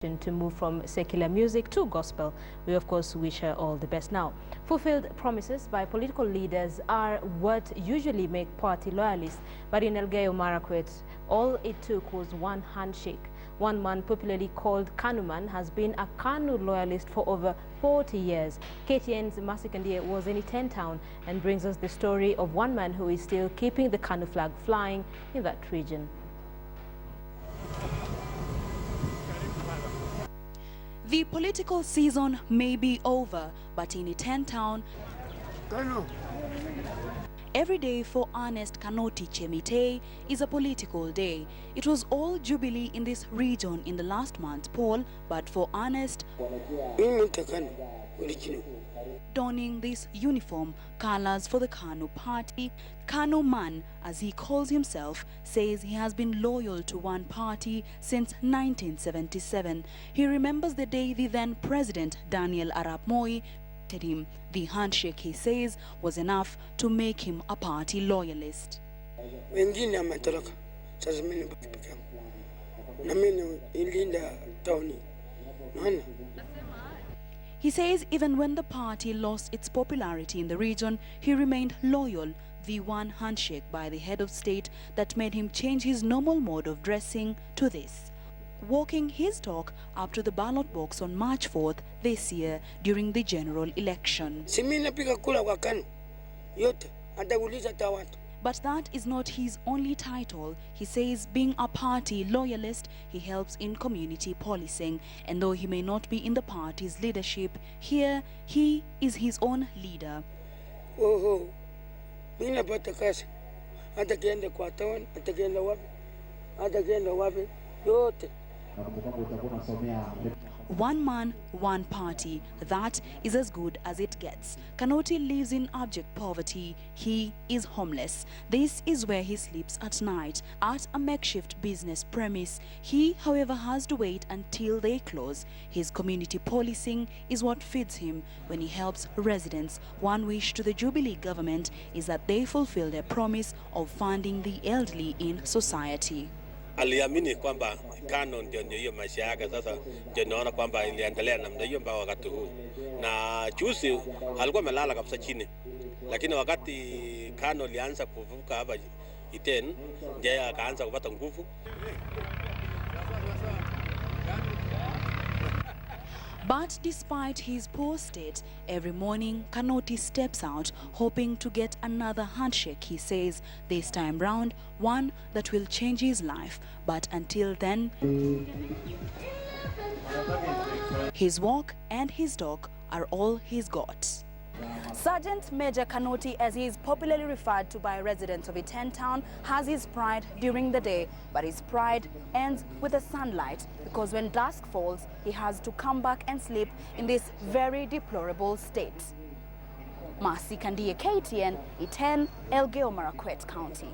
to move from secular music to gospel. We of course wish her all the best. Now, fulfilled promises by political leaders are what usually make party loyalists, but in Elgeyo Marakwet, all it took was one handshake. One man, popularly called Kanu man, has been a Kanu loyalist for over 40 years. KTN's Masikandia was in Iten town and brings us the story of one man who is still keeping the Kanu flag flying in that region. The political season may be over, but in Iten town, every day for Ernest Kanoti Chemite is a political day. It was all jubilee in this region in the last month's poll, but for Ernest, donning this uniform, colors for the Kanu party, Kanu man, as he calls himself, says he has been loyal to one party since 1977. He remembers the day the then President Daniel Arap Moi told him. The handshake, he says, was enough to make him a party loyalist. He says even when the party lost its popularity in the region, he remained loyal. The one handshake by the head of state that made him change his normal mode of dressing to this. Walking his talk up to the ballot box on March 4th this year during the general election. But that is not his only title. He says being a party loyalist, he helps in community policing. And though he may not be in the party's leadership, here he is his own leader. One man, one party. That is as good as it gets. Kanoti lives in abject poverty. He is homeless. This is where he sleeps at night, at a makeshift business premise. He, however, has to wait until they close. His community policing is what feeds him when he helps residents. One wish to the Jubilee government is that they fulfill their promise of funding the elderly in society. Aliamini kwamba Kanu ndio hiyo maisha yake. Sasa ndio naona kwamba iliendelea namna hiyo mpaka wakati huu. Na juzi alikuwa amelala kabisa chini, lakini wakati Kanu alianza kuvuka hapa Iten, ndio akaanza kupata nguvu. But despite his poor state, every morning Kanoti steps out hoping to get another handshake, he says, this time round, one that will change his life. But until then, his walk and his talk are all he's got. Sergeant Major Kanoti, as he is popularly referred to by residents of Iten town, has his pride during the day, but his pride ends with the sunlight, because when dusk falls, he has to come back and sleep in this very deplorable state. Masikandia, KTN, Iten, Elgeyo Marakwet County.